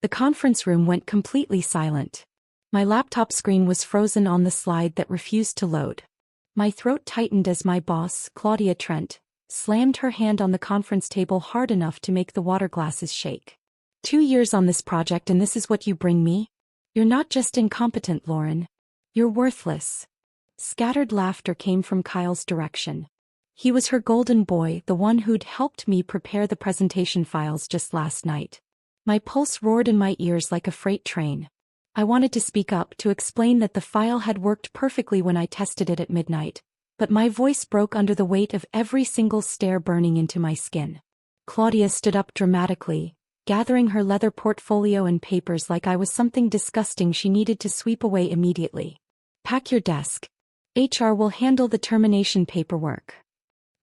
The conference room went completely silent. My laptop screen was frozen on the slide that refused to load. My throat tightened as my boss, Claudia Trent, slammed her hand on the conference table hard enough to make the water glasses shake. 2 years on this project and this is what you bring me? You're not just incompetent, Lauren. You're worthless. Scattered laughter came from Kyle's direction. He was her golden boy, the one who'd helped me prepare the presentation files just last night. My pulse roared in my ears like a freight train. I wanted to speak up to explain that the file had worked perfectly when I tested it at midnight, but my voice broke under the weight of every single stare burning into my skin. Claudia stood up dramatically, gathering her leather portfolio and papers like I was something disgusting she needed to sweep away immediately. Pack your desk. HR will handle the termination paperwork.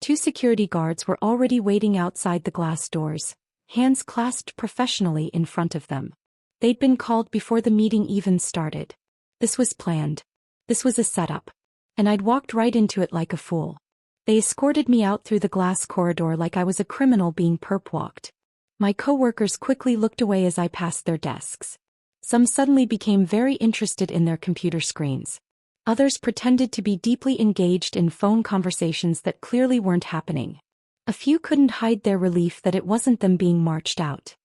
2 security guards were already waiting outside the glass doors, hands clasped professionally in front of them. They'd been called before the meeting even started. This was planned. This was a setup. And I'd walked right into it like a fool. They escorted me out through the glass corridor like I was a criminal being perp-walked. My coworkers quickly looked away as I passed their desks. Some suddenly became very interested in their computer screens. Others pretended to be deeply engaged in phone conversations that clearly weren't happening. A few couldn't hide their relief that it wasn't them being marched out.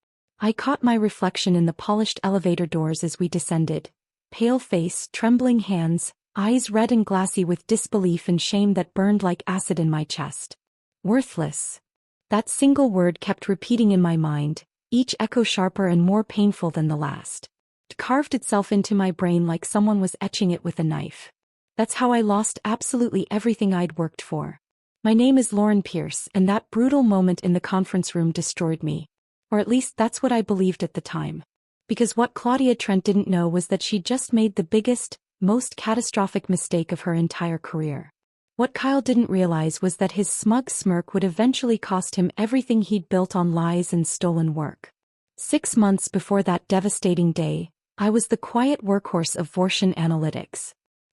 I caught my reflection in the polished elevator doors as we descended. Pale face, trembling hands, eyes red and glassy with disbelief and shame that burned like acid in my chest. Worthless. That single word kept repeating in my mind, each echo sharper and more painful than the last. It carved itself into my brain like someone was etching it with a knife. That's how I lost absolutely everything I'd worked for. My name is Lauren Pierce, and that brutal moment in the conference room destroyed me. Or at least that's what I believed at the time. Because what Claudia Trent didn't know was that she'd just made the biggest, most catastrophic mistake of her entire career. What Kyle didn't realize was that his smug smirk would eventually cost him everything he'd built on lies and stolen work. 6 months before that devastating day, I was the quiet workhorse of Vorschen Analytics.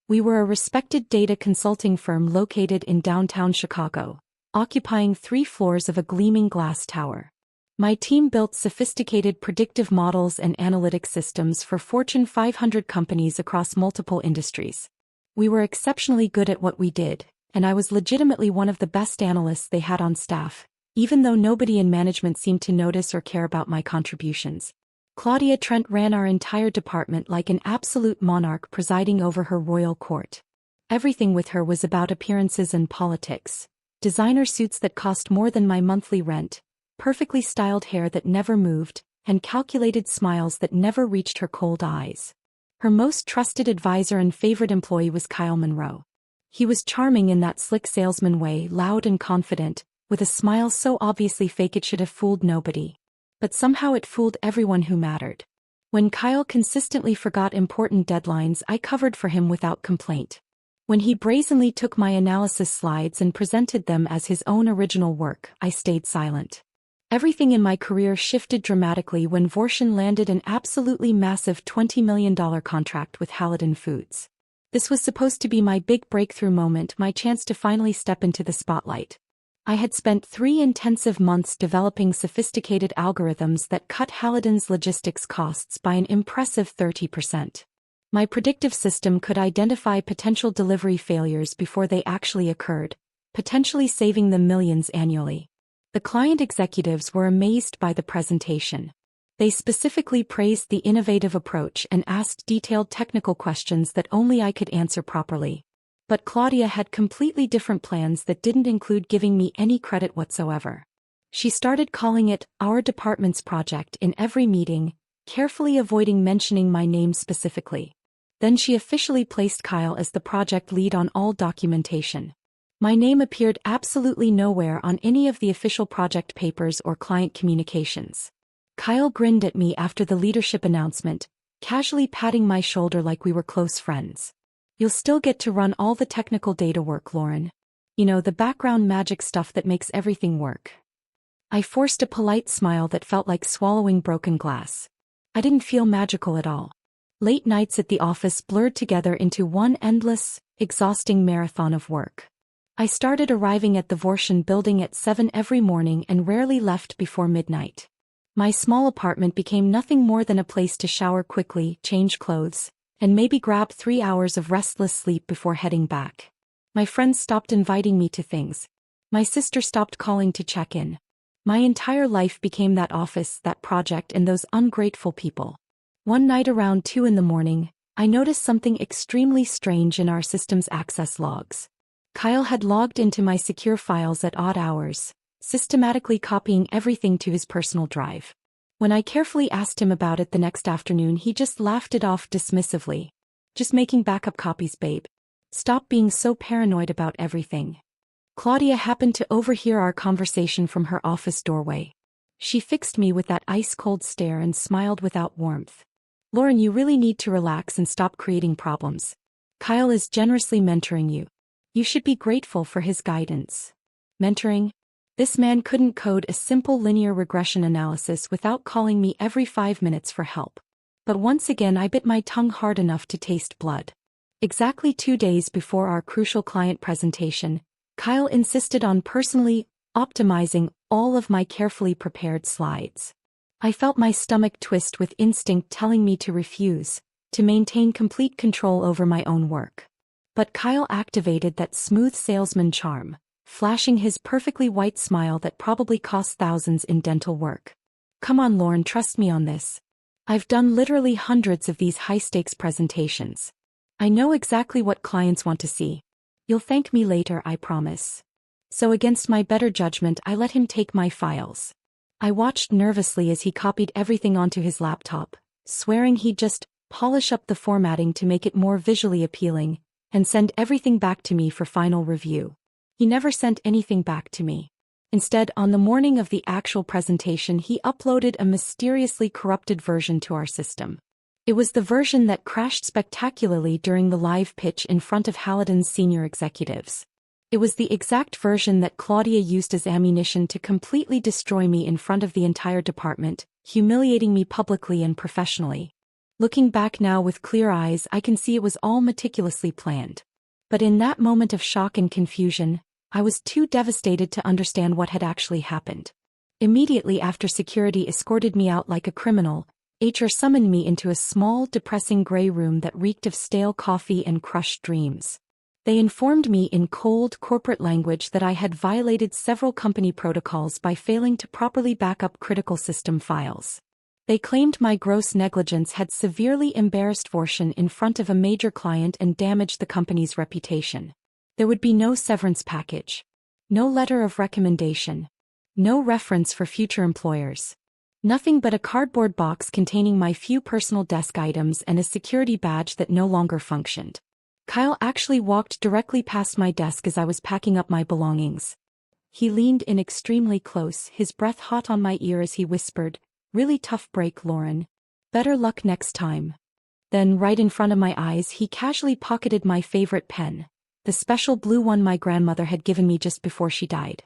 We were a respected data consulting firm located in downtown Chicago, occupying 3 floors of a gleaming glass tower. My team built sophisticated predictive models and analytic systems for Fortune 500 companies across multiple industries. We were exceptionally good at what we did, and I was legitimately one of the best analysts they had on staff, even though nobody in management seemed to notice or care about my contributions. Claudia Trent ran our entire department like an absolute monarch presiding over her royal court. Everything with her was about appearances and politics. Designer suits that cost more than my monthly rent, perfectly styled hair that never moved, and calculated smiles that never reached her cold eyes. Her most trusted advisor and favorite employee was Kyle Monroe. He was charming in that slick salesman way, loud and confident, with a smile so obviously fake it should have fooled nobody. But somehow it fooled everyone who mattered. When Kyle consistently forgot important deadlines, I covered for him without complaint. When he brazenly took my analysis slides and presented them as his own original work, I stayed silent. Everything in my career shifted dramatically when Vorschen landed an absolutely massive $20 million contract with Hallidan Foods. This was supposed to be my big breakthrough moment, my chance to finally step into the spotlight. I had spent 3 intensive months developing sophisticated algorithms that cut Hallidan's logistics costs by an impressive 30%. My predictive system could identify potential delivery failures before they actually occurred, potentially saving them millions annually. The client executives were amazed by the presentation. They specifically praised the innovative approach and asked detailed technical questions that only I could answer properly. But Claudia had completely different plans that didn't include giving me any credit whatsoever. She started calling it our department's project in every meeting, carefully avoiding mentioning my name specifically. Then she officially placed Kyle as the project lead on all documentation. My name appeared absolutely nowhere on any of the official project papers or client communications. Kyle grinned at me after the leadership announcement, casually patting my shoulder like we were close friends. You'll still get to run all the technical data work, Lauren. You know, the background magic stuff that makes everything work. I forced a polite smile that felt like swallowing broken glass. I didn't feel magical at all. Late nights at the office blurred together into one endless, exhausting marathon of work. I started arriving at the Vorschen building at 7 every morning and rarely left before midnight. My small apartment became nothing more than a place to shower quickly, change clothes, and maybe grab 3 hours of restless sleep before heading back. My friends stopped inviting me to things. My sister stopped calling to check in. My entire life became that office, that project, and those ungrateful people. One night around 2 in the morning, I noticed something extremely strange in our system's access logs. Kyle had logged into my secure files at odd hours, systematically copying everything to his personal drive. When I carefully asked him about it the next afternoon, he just laughed it off dismissively. Just making backup copies, babe. Stop being so paranoid about everything. Claudia happened to overhear our conversation from her office doorway. She fixed me with that ice-cold stare and smiled without warmth. Lauren, you really need to relax and stop creating problems. Kyle is generously mentoring you. You should be grateful for his guidance. Mentoring? This man couldn't code a simple linear regression analysis without calling me every 5 minutes for help. But once again I bit my tongue hard enough to taste blood. Exactly 2 days before our crucial client presentation, Kyle insisted on personally optimizing all of my carefully prepared slides. I felt my stomach twist with instinct telling me to refuse, to maintain complete control over my own work. But Kyle activated that smooth salesman charm, flashing his perfectly white smile that probably cost thousands in dental work. Come on, Lauren, trust me on this. I've done literally hundreds of these high-stakes presentations. I know exactly what clients want to see. You'll thank me later, I promise. So against my better judgment, I let him take my files. I watched nervously as he copied everything onto his laptop, swearing he'd just polish up the formatting to make it more visually appealing, and send everything back to me for final review. He never sent anything back to me. Instead, on the morning of the actual presentation, he uploaded a mysteriously corrupted version to our system. It was the version that crashed spectacularly during the live pitch in front of Hallidan's senior executives. It was the exact version that Claudia used as ammunition to completely destroy me in front of the entire department, humiliating me publicly and professionally. Looking back now with clear eyes, I can see it was all meticulously planned. But in that moment of shock and confusion, I was too devastated to understand what had actually happened. Immediately after security escorted me out like a criminal, HR summoned me into a small, depressing gray room that reeked of stale coffee and crushed dreams. They informed me in cold corporate language that I had violated several company protocols by failing to properly back up critical system files. They claimed my gross negligence had severely embarrassed Vorshin in front of a major client and damaged the company's reputation. There would be no severance package, no letter of recommendation, no reference for future employers. Nothing but a cardboard box containing my few personal desk items and a security badge that no longer functioned. Kyle actually walked directly past my desk as I was packing up my belongings. He leaned in extremely close, his breath hot on my ear as he whispered, "Really tough break, Lauren. Better luck next time." Then, right in front of my eyes, he casually pocketed my favorite pen, the special blue one my grandmother had given me just before she died.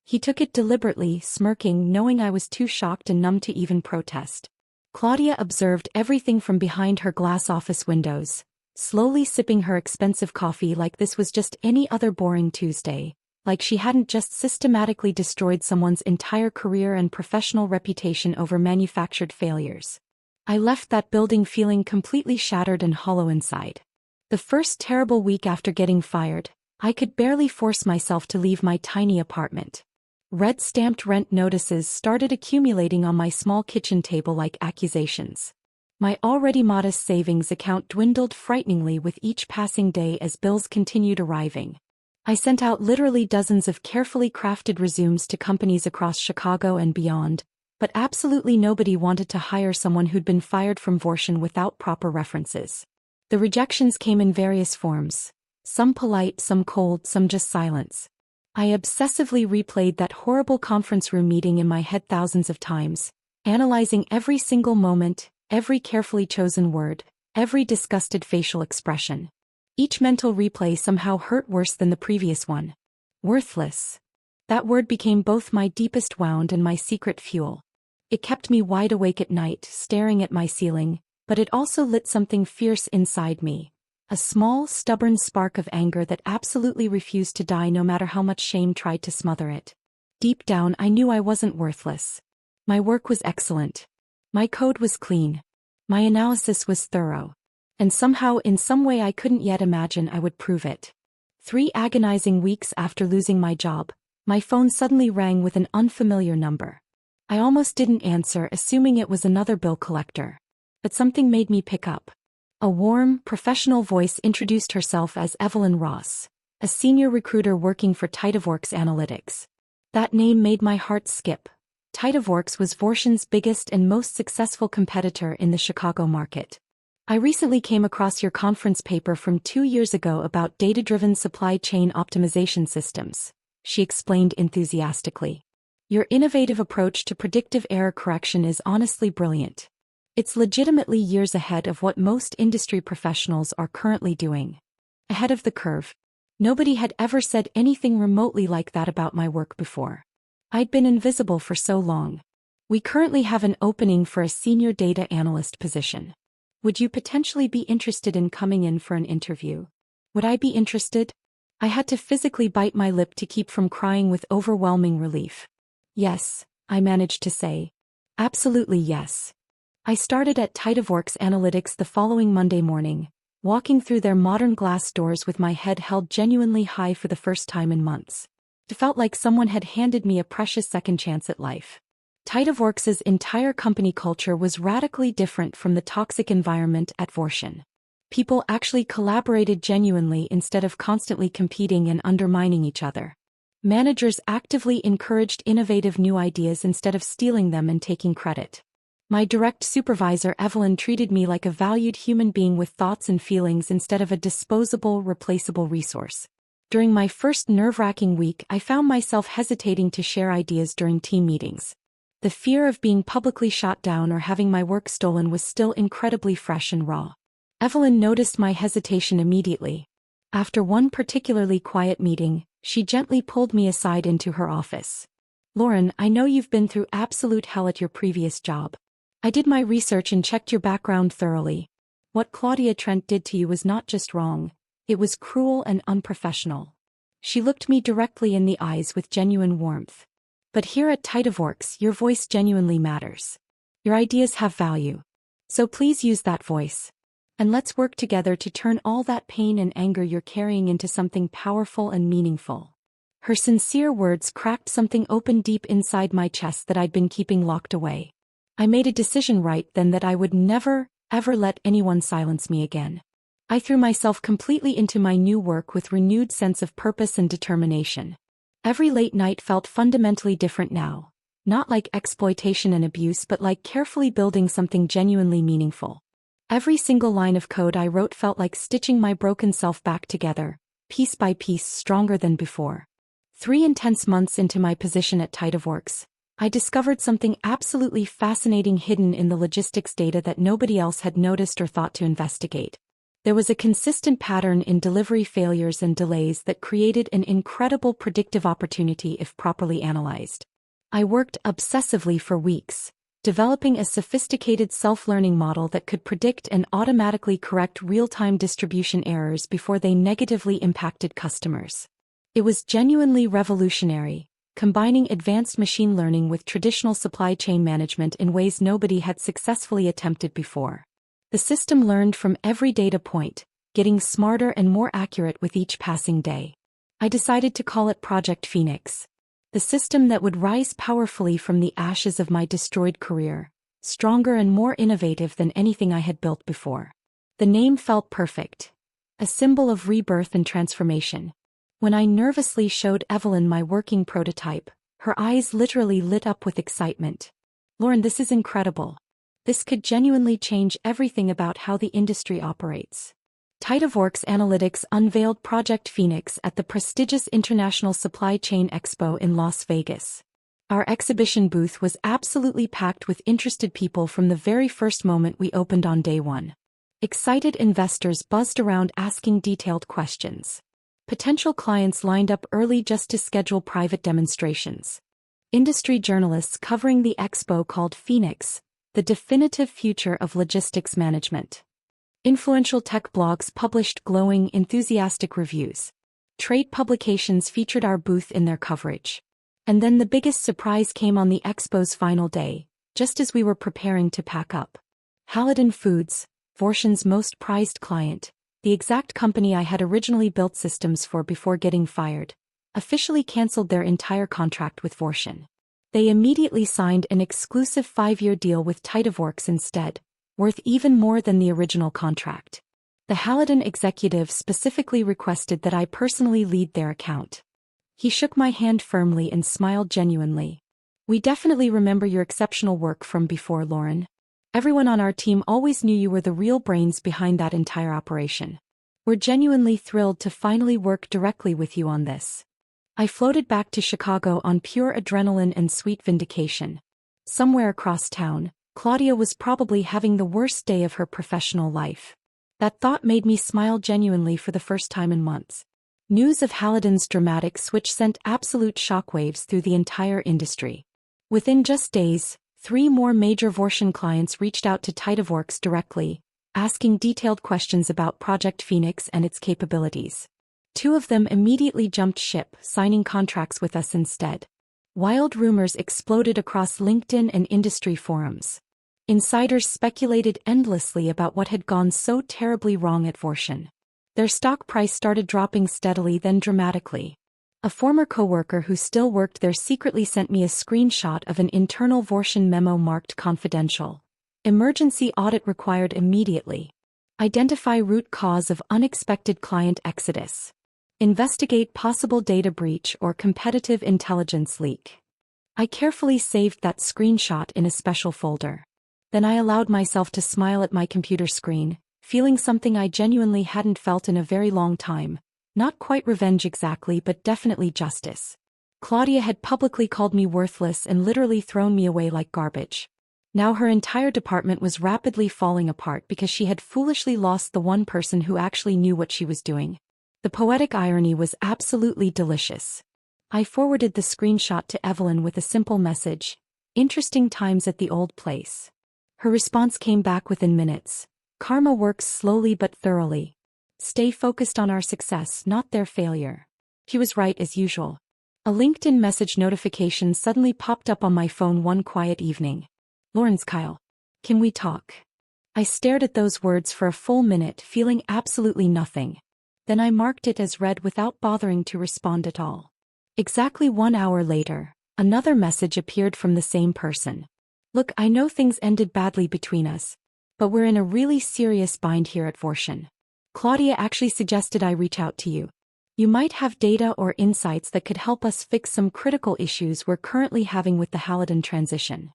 He took it deliberately, smirking, knowing I was too shocked and numb to even protest. Claudia observed everything from behind her glass office windows, slowly sipping her expensive coffee like this was just any other boring Tuesday, like she hadn't just systematically destroyed someone's entire career and professional reputation over manufactured failures. I left that building feeling completely shattered and hollow inside. The first terrible week after getting fired, I could barely force myself to leave my tiny apartment. Red stamped rent notices started accumulating on my small kitchen table like accusations. My already modest savings account dwindled frighteningly with each passing day as bills continued arriving. I sent out literally dozens of carefully crafted resumes to companies across Chicago and beyond, but absolutely nobody wanted to hire someone who'd been fired from Vorshin without proper references. The rejections came in various forms, some polite, some cold, some just silence. I obsessively replayed that horrible conference room meeting in my head thousands of times, analyzing every single moment, every carefully chosen word, every disgusted facial expression. Each mental replay somehow hurt worse than the previous one. Worthless. That word became both my deepest wound and my secret fuel. It kept me wide awake at night, staring at my ceiling, but it also lit something fierce inside me. A small, stubborn spark of anger that absolutely refused to die no matter how much shame tried to smother it. Deep down, I knew I wasn't worthless. My work was excellent. My code was clean. My analysis was thorough. And somehow, in some way I couldn't yet imagine, I would prove it. 3 agonizing weeks after losing my job, my phone suddenly rang with an unfamiliar number. I almost didn't answer, assuming it was another bill collector. But something made me pick up. A warm, professional voice introduced herself as Evelyn Ross, a senior recruiter working for Tytaworks Analytics. That name made my heart skip. Tytaworks was Vorsion's biggest and most successful competitor in the Chicago market. I recently came across your conference paper from 2 years ago about data-driven supply chain optimization systems, she explained enthusiastically. Your innovative approach to predictive error correction is honestly brilliant. It's legitimately years ahead of what most industry professionals are currently doing. Ahead of the curve. Nobody had ever said anything remotely like that about my work before. I'd been invisible for so long. We currently have an opening for a senior data analyst position. Would you potentially be interested in coming in for an interview? Would I be interested? I had to physically bite my lip to keep from crying with overwhelming relief. Yes, I managed to say. Absolutely yes. I started at Tytaworks Analytics the following Monday morning, walking through their modern glass doors with my head held genuinely high for the first time in months. It felt like someone had handed me a precious second chance at life. Tytaworks' entire company culture was radically different from the toxic environment at Vorsion. People actually collaborated genuinely instead of constantly competing and undermining each other. Managers actively encouraged innovative new ideas instead of stealing them and taking credit. My direct supervisor Evelyn treated me like a valued human being with thoughts and feelings instead of a disposable, replaceable resource. During my first nerve-wracking week, I found myself hesitating to share ideas during team meetings. The fear of being publicly shot down or having my work stolen was still incredibly fresh and raw. Evelyn noticed my hesitation immediately. After one particularly quiet meeting, she gently pulled me aside into her office. Lauren, I know you've been through absolute hell at your previous job. I did my research and checked your background thoroughly. What Claudia Trent did to you was not just wrong, it was cruel and unprofessional. She looked me directly in the eyes with genuine warmth. But here at Tytaworks, your voice genuinely matters. Your ideas have value. So please use that voice. And let's work together to turn all that pain and anger you're carrying into something powerful and meaningful. Her sincere words cracked something open deep inside my chest that I'd been keeping locked away. I made a decision right then that I would never, ever let anyone silence me again. I threw myself completely into my new work with renewed sense of purpose and determination. Every late night felt fundamentally different now, not like exploitation and abuse but like carefully building something genuinely meaningful. Every single line of code I wrote felt like stitching my broken self back together, piece by piece, stronger than before. 3 intense months into my position at Tytaworks, I discovered something absolutely fascinating hidden in the logistics data that nobody else had noticed or thought to investigate. There was a consistent pattern in delivery failures and delays that created an incredible predictive opportunity if properly analyzed. I worked obsessively for weeks, developing a sophisticated self-learning model that could predict and automatically correct real-time distribution errors before they negatively impacted customers. It was genuinely revolutionary, combining advanced machine learning with traditional supply chain management in ways nobody had successfully attempted before. The system learned from every data point, getting smarter and more accurate with each passing day. I decided to call it Project Phoenix, the system that would rise powerfully from the ashes of my destroyed career, stronger and more innovative than anything I had built before. The name felt perfect, a symbol of rebirth and transformation. When I nervously showed Evelyn my working prototype, her eyes literally lit up with excitement. Lauren, this is incredible. This could genuinely change everything about how the industry operates. Tytaworks Analytics unveiled Project Phoenix at the prestigious International Supply Chain Expo in Las Vegas. Our exhibition booth was absolutely packed with interested people from the very first moment we opened on day one. Excited investors buzzed around asking detailed questions. Potential clients lined up early just to schedule private demonstrations. Industry journalists covering the expo called Phoenix the definitive future of logistics management. Influential tech blogs published glowing, enthusiastic reviews. Trade publications featured our booth in their coverage. And then the biggest surprise came on the expo's final day, just as we were preparing to pack up. Halidon Foods, Vorshin's most prized client, the exact company I had originally built systems for before getting fired, officially canceled their entire contract with Vorshin. They immediately signed an exclusive 5-year deal with Titaworks instead, worth even more than the original contract. The Halidon executive specifically requested that I personally lead their account. He shook my hand firmly and smiled genuinely. "We definitely remember your exceptional work from before, Lauren. Everyone on our team always knew you were the real brains behind that entire operation. We're genuinely thrilled to finally work directly with you on this." I floated back to Chicago on pure adrenaline and sweet vindication. Somewhere across town, Claudia was probably having the worst day of her professional life. That thought made me smile genuinely for the first time in months. News of Halidon's dramatic switch sent absolute shockwaves through the entire industry. Within just days, 3 more major Vorshin clients reached out to Titaworks directly, asking detailed questions about Project Phoenix and its capabilities. 2 of them immediately jumped ship, signing contracts with us instead. Wild rumors exploded across LinkedIn and industry forums. Insiders speculated endlessly about what had gone so terribly wrong at Vorshin. Their stock price started dropping steadily, then dramatically. A former coworker who still worked there secretly sent me a screenshot of an internal Vorshin memo marked confidential. Emergency audit required immediately. Identify root cause of unexpected client exodus. Investigate possible data breach or competitive intelligence leak. I carefully saved that screenshot in a special folder. Then I allowed myself to smile at my computer screen, feeling something I genuinely hadn't felt in a very long time. Not quite revenge exactly, but definitely justice. Claudia had publicly called me worthless and literally thrown me away like garbage. Now her entire department was rapidly falling apart because she had foolishly lost the one person who actually knew what she was doing. The poetic irony was absolutely delicious. I forwarded the screenshot to Evelyn with a simple message: "Interesting times at the old place." Her response came back within minutes: "Karma works slowly but thoroughly. Stay focused on our success, not their failure." She was right as usual. A LinkedIn message notification suddenly popped up on my phone one quiet evening. "Lawrence, Kyle. Can we talk?" I stared at those words for a full minute, feeling absolutely nothing. Then I marked it as read without bothering to respond at all. Exactly 1 hour later, another message appeared from the same person. "Look, I know things ended badly between us, but we're in a really serious bind here at Vorshin. Claudia actually suggested I reach out to you. You might have data or insights that could help us fix some critical issues we're currently having with the Halidon transition."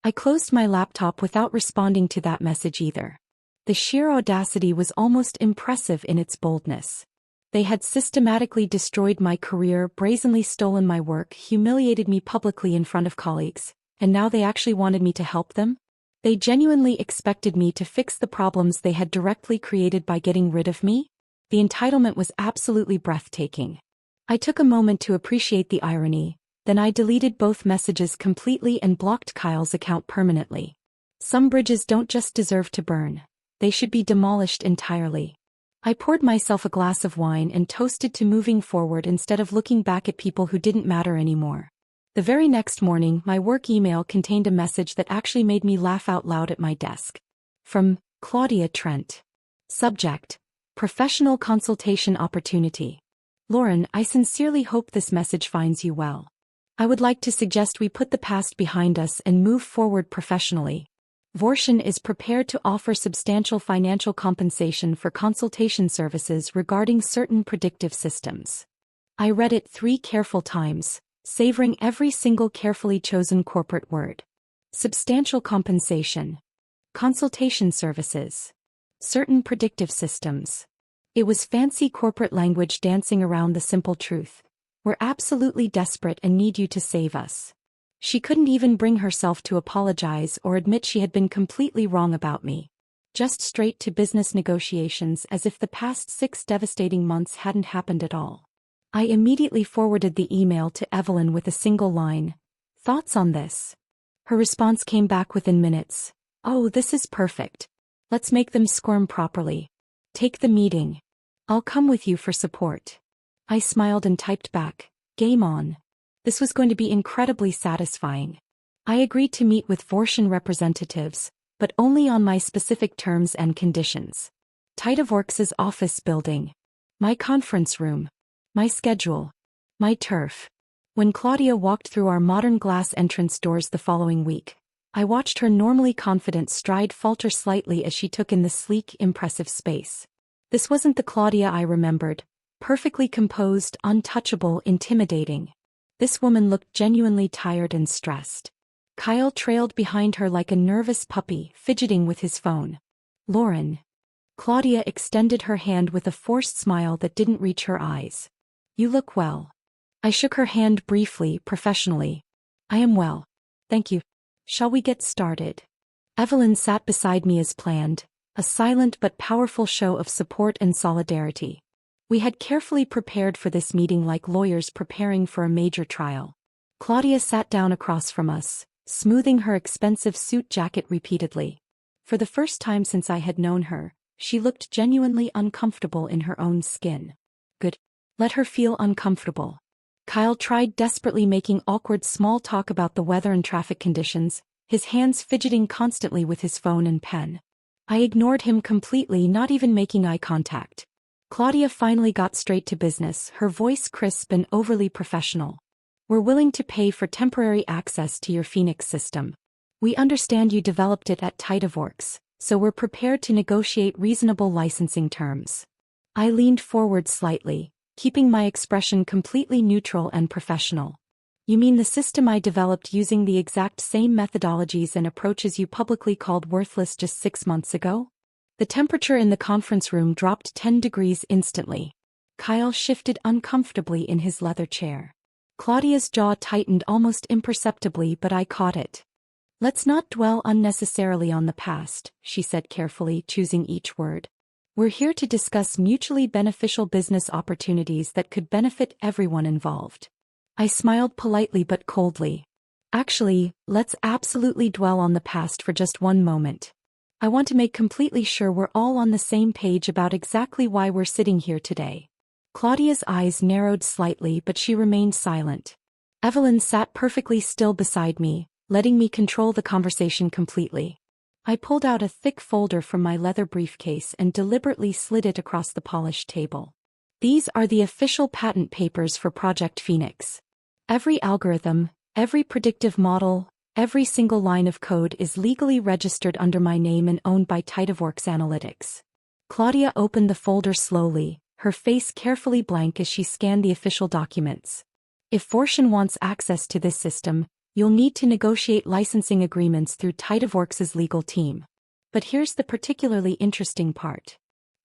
I closed my laptop without responding to that message either. The sheer audacity was almost impressive in its boldness. They had systematically destroyed my career, brazenly stolen my work, humiliated me publicly in front of colleagues, and now they actually wanted me to help them? They genuinely expected me to fix the problems they had directly created by getting rid of me? The entitlement was absolutely breathtaking. I took a moment to appreciate the irony, then I deleted both messages completely and blocked Kyle's account permanently. Some bridges don't just deserve to burn. They should be demolished entirely. I poured myself a glass of wine and toasted to moving forward instead of looking back at people who didn't matter anymore. The very next morning, my work email contained a message that actually made me laugh out loud at my desk. From Claudia Trent. Subject: Professional Consultation Opportunity. "Lauren, I sincerely hope this message finds you well. I would like to suggest we put the past behind us and move forward professionally. Vorshin is prepared to offer substantial financial compensation for consultation services regarding certain predictive systems." I read it 3 careful times, savoring every single carefully chosen corporate word. Substantial compensation. Consultation services. Certain predictive systems. It was fancy corporate language dancing around the simple truth. "We're absolutely desperate and need you to save us." She couldn't even bring herself to apologize or admit she had been completely wrong about me. Just straight to business negotiations as if the past 6 devastating months hadn't happened at all. I immediately forwarded the email to Evelyn with a single line: "Thoughts on this?" Her response came back within minutes: "Oh, this is perfect. Let's make them squirm properly. Take the meeting. I'll come with you for support." I smiled and typed back: "Game on." This was going to be incredibly satisfying. I agreed to meet with Vorschen representatives, but only on my specific terms and conditions. Titaworks' office building. My conference room. My schedule. My turf. When Claudia walked through our modern glass entrance doors the following week, I watched her normally confident stride falter slightly as she took in the sleek, impressive space. This wasn't the Claudia I remembered, perfectly composed, untouchable, intimidating. This woman looked genuinely tired and stressed. Kyle trailed behind her like a nervous puppy, fidgeting with his phone. Lauren. Claudia extended her hand with a forced smile that didn't reach her eyes. You look well. I shook her hand briefly, professionally. I am well. Thank you. Shall we get started? Evelyn sat beside me as planned, a silent but powerful show of support and solidarity. We had carefully prepared for this meeting like lawyers preparing for a major trial. Claudia sat down across from us, smoothing her expensive suit jacket repeatedly. For the first time since I had known her, she looked genuinely uncomfortable in her own skin. Good. Let her feel uncomfortable. Kyle tried desperately making awkward small talk about the weather and traffic conditions, his hands fidgeting constantly with his phone and pen. I ignored him completely, not even making eye contact. Claudia finally got straight to business, her voice crisp and overly professional. We're willing to pay for temporary access to your Phoenix system. We understand you developed it at Titaworks, so we're prepared to negotiate reasonable licensing terms. I leaned forward slightly, keeping my expression completely neutral and professional. You mean the system I developed using the exact same methodologies and approaches you publicly called worthless just 6 months ago? The temperature in the conference room dropped 10 degrees instantly. Kyle shifted uncomfortably in his leather chair. Claudia's jaw tightened almost imperceptibly, but I caught it. Let's not dwell unnecessarily on the past, she said carefully, choosing each word. We're here to discuss mutually beneficial business opportunities that could benefit everyone involved. I smiled politely but coldly. Actually, let's absolutely dwell on the past for just one moment. I want to make completely sure we're all on the same page about exactly why we're sitting here today. Claudia's eyes narrowed slightly, but she remained silent. Evelyn sat perfectly still beside me, letting me control the conversation completely. I pulled out a thick folder from my leather briefcase and deliberately slid it across the polished table. These are the official patent papers for Project Phoenix. Every algorithm, every predictive model, every single line of code is legally registered under my name and owned by Titaworks Analytics. Claudia opened the folder slowly, her face carefully blank as she scanned the official documents. If Vorschen wants access to this system, you'll need to negotiate licensing agreements through Titaworks' legal team. But here's the particularly interesting part.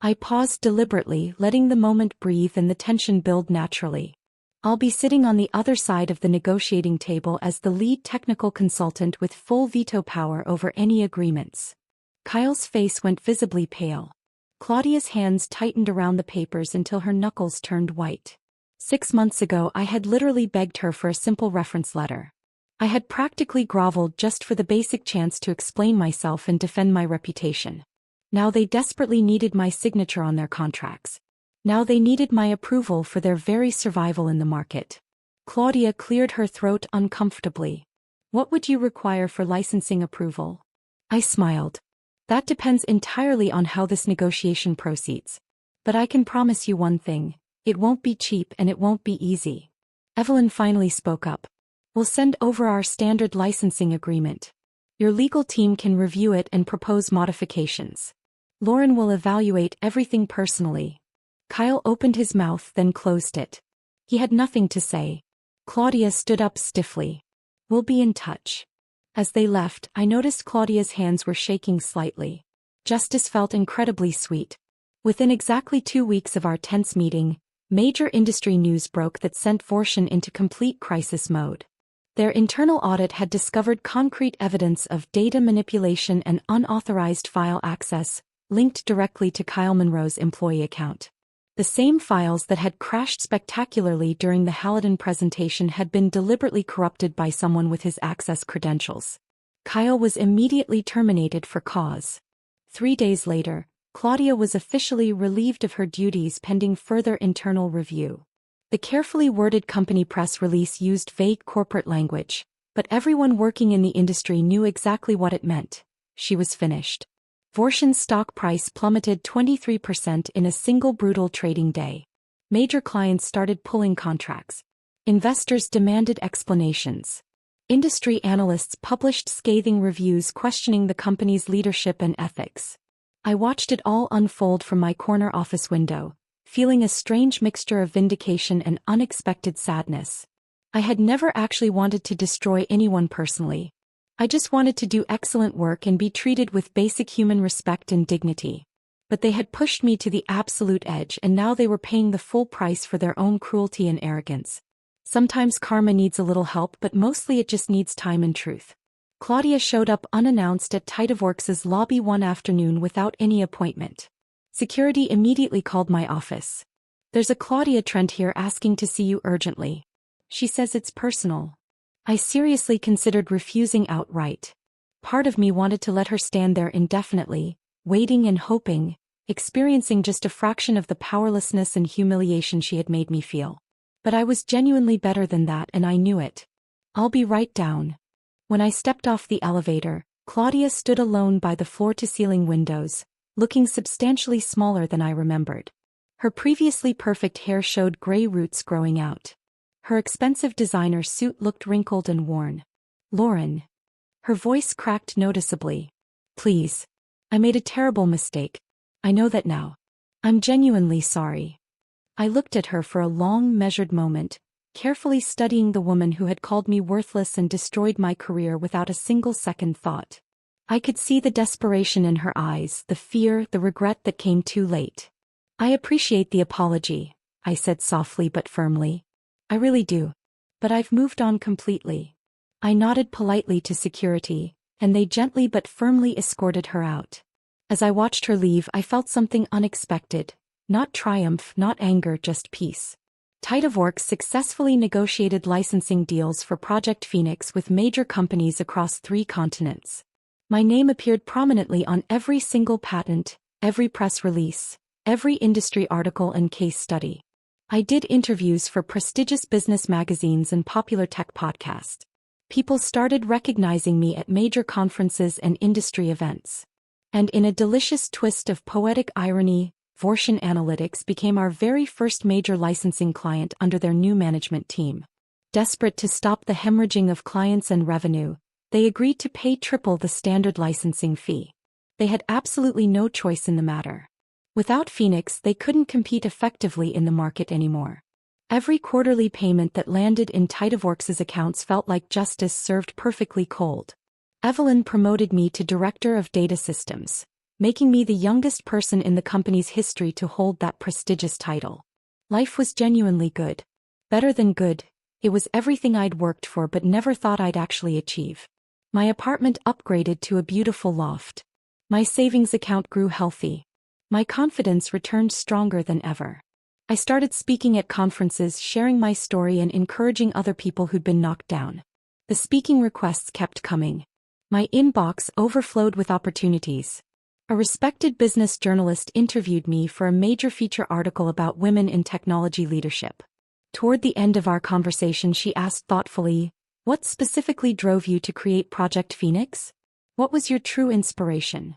I paused deliberately, letting the moment breathe and the tension build naturally. I'll be sitting on the other side of the negotiating table as the lead technical consultant with full veto power over any agreements. Kyle's face went visibly pale. Claudia's hands tightened around the papers until her knuckles turned white. 6 months ago I had literally begged her for a simple reference letter. I had practically groveled just for the basic chance to explain myself and defend my reputation. Now they desperately needed my signature on their contracts. Now they needed my approval for their very survival in the market. Claudia cleared her throat uncomfortably. What would you require for licensing approval? I smiled. That depends entirely on how this negotiation proceeds. But I can promise you one thing, it won't be cheap and it won't be easy. Evelyn finally spoke up. We'll send over our standard licensing agreement. Your legal team can review it and propose modifications. Lauren will evaluate everything personally. Kyle opened his mouth then closed it. He had nothing to say. Claudia stood up stiffly. We'll be in touch. As they left, I noticed Claudia's hands were shaking slightly. Justice felt incredibly sweet. Within exactly 2 weeks of our tense meeting, major industry news broke that sent Vorschen into complete crisis mode. Their internal audit had discovered concrete evidence of data manipulation and unauthorized file access, linked directly to Kyle Monroe's employee account. The same files that had crashed spectacularly during the Hallidan presentation had been deliberately corrupted by someone with his access credentials. Kyle was immediately terminated for cause. 3 days later, Claudia was officially relieved of her duties pending further internal review. The carefully worded company press release used vague corporate language, but everyone working in the industry knew exactly what it meant. She was finished. Vorshin's stock price plummeted 23% in a single brutal trading day. Major clients started pulling contracts. Investors demanded explanations. Industry analysts published scathing reviews questioning the company's leadership and ethics. I watched it all unfold from my corner office window, feeling a strange mixture of vindication and unexpected sadness. I had never actually wanted to destroy anyone personally. I just wanted to do excellent work and be treated with basic human respect and dignity. But they had pushed me to the absolute edge, and now they were paying the full price for their own cruelty and arrogance. Sometimes karma needs a little help, but mostly it just needs time and truth. Claudia showed up unannounced at TytaWorks' lobby one afternoon without any appointment. Security immediately called my office. "There's a Claudia Trent here asking to see you urgently. She says it's personal." I seriously considered refusing outright. Part of me wanted to let her stand there indefinitely, waiting and hoping, experiencing just a fraction of the powerlessness and humiliation she had made me feel. But I was genuinely better than that, and I knew it. "I'll be right down." When I stepped off the elevator, Claudia stood alone by the floor-to-ceiling windows, looking substantially smaller than I remembered. Her previously perfect hair showed gray roots growing out. Her expensive designer suit looked wrinkled and worn. "Lauren." Her voice cracked noticeably. "Please. I made a terrible mistake. I know that now. I'm genuinely sorry." I looked at her for a long, measured moment, carefully studying the woman who had called me worthless and destroyed my career without a single second thought. I could see the desperation in her eyes, the fear, the regret that came too late. "I appreciate the apology," I said softly but firmly. "I really do. But I've moved on completely." I nodded politely to security, and they gently but firmly escorted her out. As I watched her leave, I felt something unexpected. Not triumph, not anger, just peace. TytaWorks successfully negotiated licensing deals for Project Phoenix with major companies across 3 continents. My name appeared prominently on every single patent, every press release, every industry article and case study. I did interviews for prestigious business magazines and popular tech podcasts. People started recognizing me at major conferences and industry events. And in a delicious twist of poetic irony, Vorshin Analytics became our very first major licensing client under their new management team. Desperate to stop the hemorrhaging of clients and revenue, they agreed to pay triple the standard licensing fee. They had absolutely no choice in the matter. Without Phoenix, they couldn't compete effectively in the market anymore. Every quarterly payment that landed in TytaWorks' accounts felt like justice served perfectly cold. Evelyn promoted me to Director of Data Systems, making me the youngest person in the company's history to hold that prestigious title. Life was genuinely good. Better than good, it was everything I'd worked for but never thought I'd actually achieve. My apartment upgraded to a beautiful loft. My savings account grew healthy. My confidence returned stronger than ever. I started speaking at conferences, sharing my story and encouraging other people who'd been knocked down. The speaking requests kept coming. My inbox overflowed with opportunities. A respected business journalist interviewed me for a major feature article about women in technology leadership. Toward the end of our conversation, she asked thoughtfully, "What specifically drove you to create Project Phoenix? What was your true inspiration?"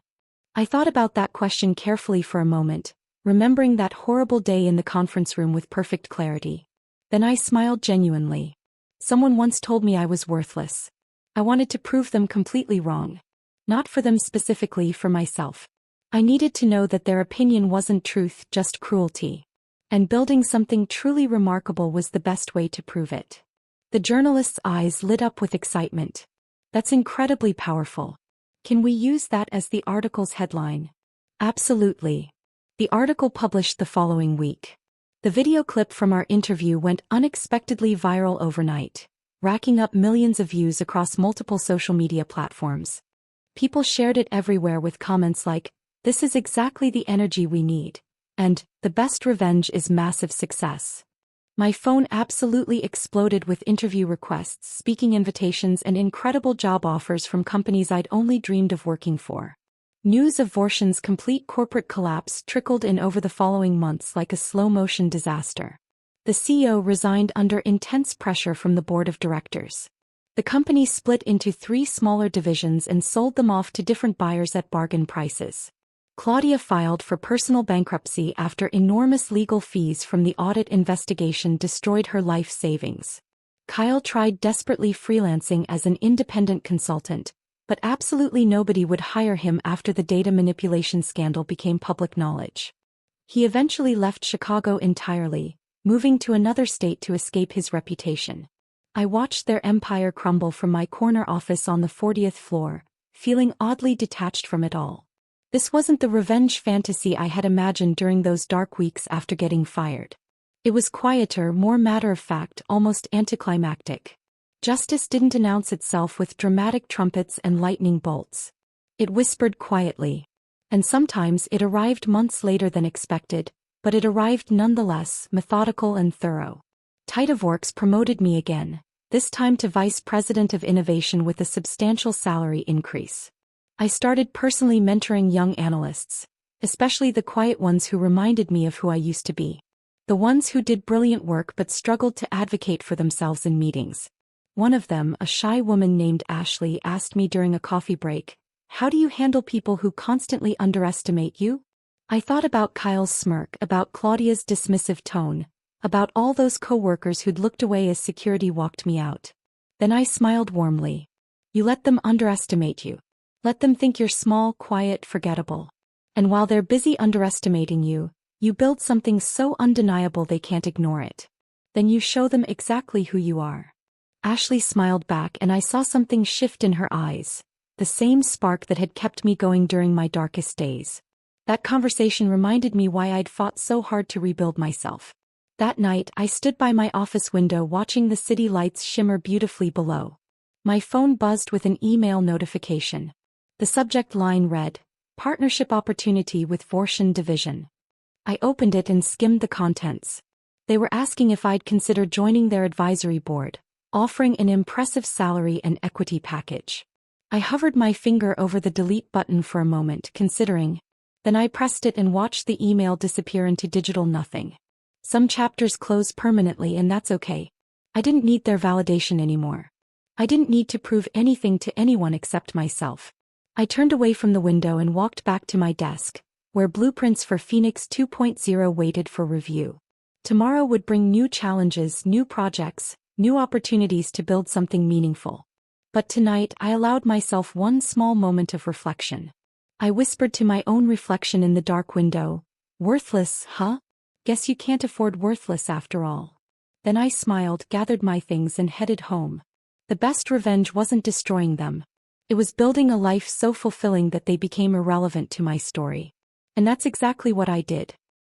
I thought about that question carefully for a moment, remembering that horrible day in the conference room with perfect clarity. Then I smiled genuinely. Someone once told me I was worthless. I wanted to prove them completely wrong. Not for them specifically, for myself. I needed to know that their opinion wasn't truth, just cruelty. And building something truly remarkable was the best way to prove it. The journalist's eyes lit up with excitement. "That's incredibly powerful. Can we use that as the article's headline?" "Absolutely." The article published the following week. The video clip from our interview went unexpectedly viral overnight, racking up millions of views across multiple social media platforms. People shared it everywhere with comments like, "This is exactly the energy we need," and "The best revenge is massive success." My phone absolutely exploded with interview requests, speaking invitations, and incredible job offers from companies I'd only dreamed of working for. News of Vorshin's complete corporate collapse trickled in over the following months like a slow-motion disaster. The CEO resigned under intense pressure from the board of directors. The company split into 3 smaller divisions and sold them off to different buyers at bargain prices. Claudia filed for personal bankruptcy after enormous legal fees from the audit investigation destroyed her life savings. Kyle tried desperately freelancing as an independent consultant, but absolutely nobody would hire him after the data manipulation scandal became public knowledge. He eventually left Chicago entirely, moving to another state to escape his reputation. I watched their empire crumble from my corner office on the 40th floor, feeling oddly detached from it all. This wasn't the revenge fantasy I had imagined during those dark weeks after getting fired. It was quieter, more matter-of-fact, almost anticlimactic. Justice didn't announce itself with dramatic trumpets and lightning bolts. It whispered quietly. And sometimes it arrived months later than expected, but it arrived nonetheless, methodical and thorough. Titaworks promoted me again, this time to Vice President of Innovation with a substantial salary increase. I started personally mentoring young analysts, especially the quiet ones who reminded me of who I used to be. The ones who did brilliant work but struggled to advocate for themselves in meetings. One of them, a shy woman named Ashley, asked me during a coffee break, "How do you handle people who constantly underestimate you?" I thought about Kyle's smirk, about Claudia's dismissive tone, about all those co-workers who'd looked away as security walked me out. Then I smiled warmly. You let them underestimate you. Let them think you're small, quiet, forgettable. And while they're busy underestimating you, you build something so undeniable they can't ignore it. Then you show them exactly who you are. Ashley smiled back and I saw something shift in her eyes, the same spark that had kept me going during my darkest days. That conversation reminded me why I'd fought so hard to rebuild myself. That night, I stood by my office window watching the city lights shimmer beautifully below. My phone buzzed with an email notification. The subject line read, "Partnership Opportunity with Vorshin Division." I opened it and skimmed the contents. They were asking if I'd consider joining their advisory board, offering an impressive salary and equity package. I hovered my finger over the delete button for a moment, considering. Then I pressed it and watched the email disappear into digital nothing. Some chapters close permanently and that's okay. I didn't need their validation anymore. I didn't need to prove anything to anyone except myself. I turned away from the window and walked back to my desk, where blueprints for Phoenix 2.0 waited for review. Tomorrow would bring new challenges, new projects, new opportunities to build something meaningful. But tonight I allowed myself one small moment of reflection. I whispered to my own reflection in the dark window, "Worthless, huh? Guess you can't afford worthless after all." Then I smiled, gathered my things and headed home. The best revenge wasn't destroying them. It was building a life so fulfilling that they became irrelevant to my story. And that's exactly what I did.